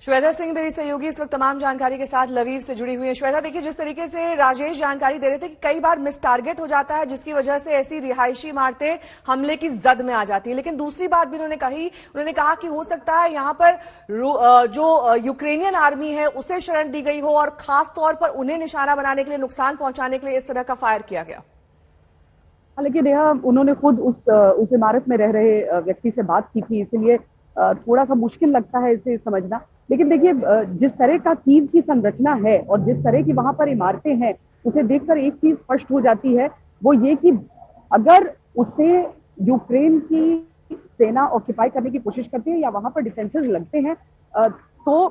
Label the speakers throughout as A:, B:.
A: श्वेता सिंह मेरी सहयोगी इस वक्त तमाम जानकारी के साथ लवीव से जुड़ी हुई है। श्वेता, देखिए जिस तरीके से राजेश जानकारी दे रहे थे कि कई बार मिस टारगेट हो जाता है, जिसकी वजह से ऐसी रिहायशी इमारतें हमले की जद में आ जाती है। लेकिन दूसरी बात भी उन्होंने कहा कि हो सकता है यहां पर जो यूक्रेनियन आर्मी है उसे शरण दी गई हो और खास तौर पर उन्हें निशाना बनाने के लिए, नुकसान पहुंचाने के लिए इस तरह का फायर किया गया।
B: लेकिन नेहा, उन्होंने खुद उस इमारत में रह रहे व्यक्ति से बात की थी, इसलिए थोड़ा सा मुश्किल लगता है इसे समझना। लेकिन देखिए, जिस तरह का कीव की संरचना है और जिस तरह की वहां पर इमारतें हैं, उसे देखकर एक चीज स्पष्ट हो जाती है, वो ये कि अगर उसे यूक्रेन की सेना ऑक्यूपाई करने की कोशिश करती है या वहां पर डिफेंसेस लगते हैं, तो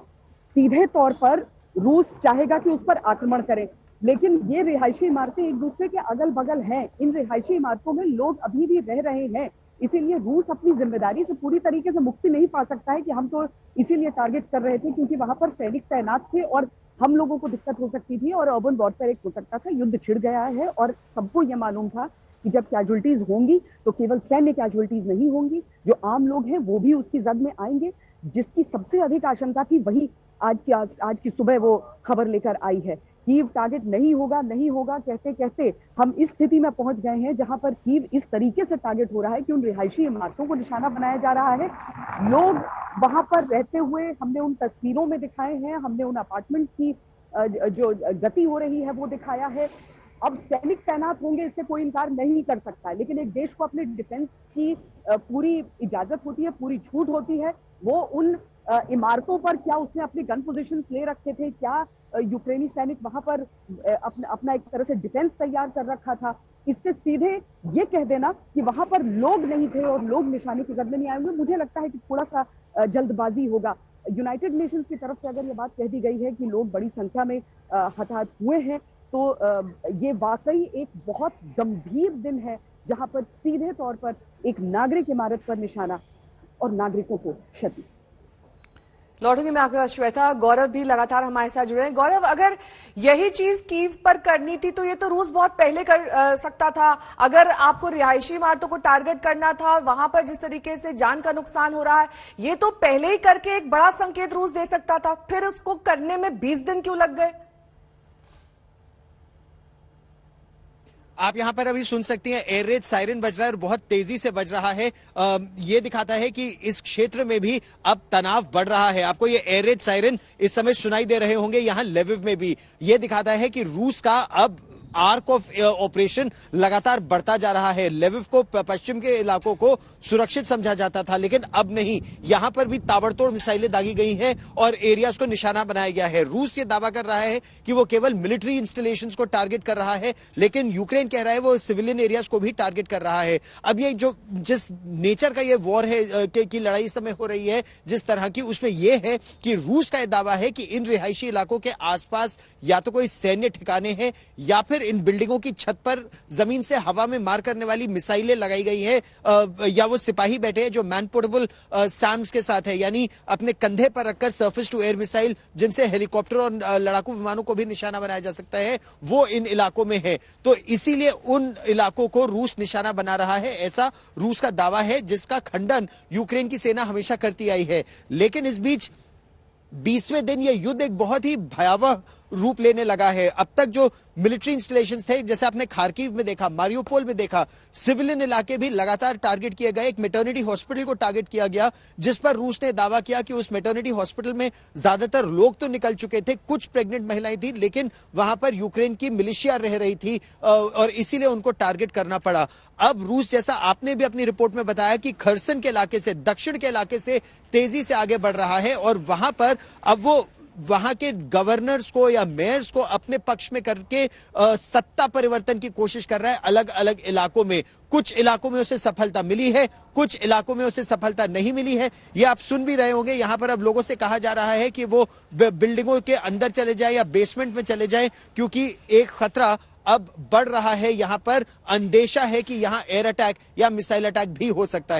B: सीधे तौर पर रूस चाहेगा कि उस पर आक्रमण करे। लेकिन ये रिहायशी इमारतें एक दूसरे के अगल बगल हैं, इन रिहायशी इमारतों में लोग अभी भी रह रहे हैं, इसीलिए रूस अपनी जिम्मेदारी से पूरी तरीके से मुक्ति नहीं पा सकता है कि हम तो इसीलिए टारगेट कर रहे थे क्योंकि वहां पर सैनिक तैनात थे और हम लोगों को दिक्कत हो सकती थी और अर्बन वॉरफेयर एक हो सकता था। युद्ध छिड़ गया है और सबको यह मालूम था कि जब कैजुअलिटीज होंगी तो केवल सैन्य कैजुअलिटीज नहीं होंगी, जो आम लोग हैं वो भी उसकी जद में आएंगे। जिसकी सबसे अधिक आशंका थी वही आज की सुबह वो खबर लेकर आई है। कीव टारगेट नहीं होगा कहते कहते हम इस स्थिति में पहुंच गए हैं जहां पर कीव इस तरीके से टारगेट हो रहा है कि उन रिहायशी इमारतों को निशाना बनाया जा रहा है। लोग वहां पर रहते हुए हमने उन तस्वीरों में दिखाए हैं, हमने उन अपार्टमेंट्स की जो गति हो रही है वो दिखाया है। अब सैनिक तैनात होंगे, इससे कोई इनकार नहीं कर सकता है, लेकिन एक देश को अपने डिफेंस की पूरी इजाजत होती है, पूरी छूट होती है। वो उन इमारतों पर क्या उसने अपने गन पोजीशंस ले रखे थे, क्या यूक्रेनी सैनिक वहां पर अपना एक तरह से डिफेंस तैयार कर रखा था, इससे सीधे ये कह देना कि वहां पर लोग नहीं थे और लोग निशाने की जद में नहीं आए हुए, मुझे लगता है कि थोड़ा सा जल्दबाजी होगा। यूनाइटेड नेशंस की तरफ से अगर ये बात कह दी गई है कि लोग बड़ी संख्या में हताहत हुए हैं, तो ये वाकई एक बहुत गंभीर दिन है जहां पर सीधे तौर पर एक नागरिक इमारत पर निशाना और नागरिकों को क्षति।
A: लौटूंगी मैं आपके पास श्वेता। गौरव भी लगातार हमारे साथ जुड़े हैं। गौरव, अगर यही चीज कीव पर करनी थी तो ये तो रूस बहुत पहले कर सकता था। अगर आपको रिहायशी इमारतों को टारगेट करना था, वहां पर जिस तरीके से जान का नुकसान हो रहा है, ये तो पहले ही करके एक बड़ा संकेत रूस दे सकता था, फिर उसको करने में 20 दिन क्यों लग गए?
C: आप यहां पर अभी सुन सकती हैं, एयर रेड सायरन बज रहा है और बहुत तेजी से बज रहा है। ये दिखाता है कि इस क्षेत्र में भी अब तनाव बढ़ रहा है। आपको ये एयर रेड सायरन इस समय सुनाई दे रहे होंगे यहां लेविव में भी। ये दिखाता है कि रूस का अब आर्क ऑफ ऑपरेशन लगातार बढ़ता जा रहा है। लेविव को, पश्चिम के इलाकों को सुरक्षित समझा जाता था, लेकिन अब नहीं। यहां पर भी ताबड़तोड़ मिसाइलें दागी गई हैं और एरियाज को निशाना बनाया गया है। रूस ये दावा कर रहा है कि वो केवल मिलिट्री इंस्टॉलेशंस को टारगेट कर रहा है, लेकिन यूक्रेन कह रहा है वो सिविलियन एरियाज को भी टारगेट कर रहा है। अब ये जिस नेचर का ये वॉर है की लड़ाई इस समय हो रही है जिस तरह की, उसमें यह है कि रूस का यह दावा है कि इन रिहायशी इलाकों के आसपास या तो कोई सैन्य ठिकाने हैं या फिर इन बिल्डिंगों की छत पर जमीन से हवा में मार करने वाली मिसाइलें लगाई गई हैं, या वो सिपाही बैठे हैं जो मैन पोर्टेबल सैम्स के साथ है, यानी अपने कंधे पर रखकर सरफेस टू एयर मिसाइल जिनसे हेलीकॉप्टर और लड़ाकू विमानों को भी निशाना बनाया जा सकता है, वो इन इलाकों में है। तो इसीलिए उन इलाकों को रूस निशाना बना रहा है, ऐसा रूस का दावा है, जिसका खंडन यूक्रेन की सेना हमेशा करती आई है। लेकिन इस बीच 20वें दिन यह युद्ध एक बहुत ही भयावह रूप लेने लगा है। अब तक जो मिलिट्री इंस्टॉलेशंस थे, जैसे आपने खार्किव में देखा, मारियोपोल में देखा, सिविलियन इलाके भी लगातार टारगेट किए गए। एक मैटरनिटी हॉस्पिटल को टारगेट किया गया, जिस पर रूस ने दावा किया कि उस मैटरनिटी हॉस्पिटल में ज्यादातर लोग तो निकल चुके थे, कुछ प्रेग्नेंट महिलाएं थी, लेकिन वहां पर यूक्रेन की मिलिशिया रह रही थी और इसीलिए उनको टारगेट करना पड़ा। अब रूस, जैसा आपने भी अपनी रिपोर्ट में बताया, कि खरसन के इलाके से, दक्षिण के इलाके से तेजी से आगे बढ़ रहा है और वहां पर अब वो वहां के गवर्नर्स को या मेयर्स को अपने पक्ष में करके सत्ता परिवर्तन की कोशिश कर रहा है अलग अलग इलाकों में। कुछ इलाकों में उसे सफलता मिली है, कुछ इलाकों में उसे सफलता नहीं मिली है। ये आप सुन भी रहे होंगे। यहां पर अब लोगों से कहा जा रहा है कि वो बिल्डिंगों के अंदर चले जाए या बेसमेंट में चले जाए, क्योंकि एक खतरा अब बढ़ रहा है। यहां पर अंदेशा है कि यहां एयर अटैक या मिसाइल अटैक भी हो सकता है।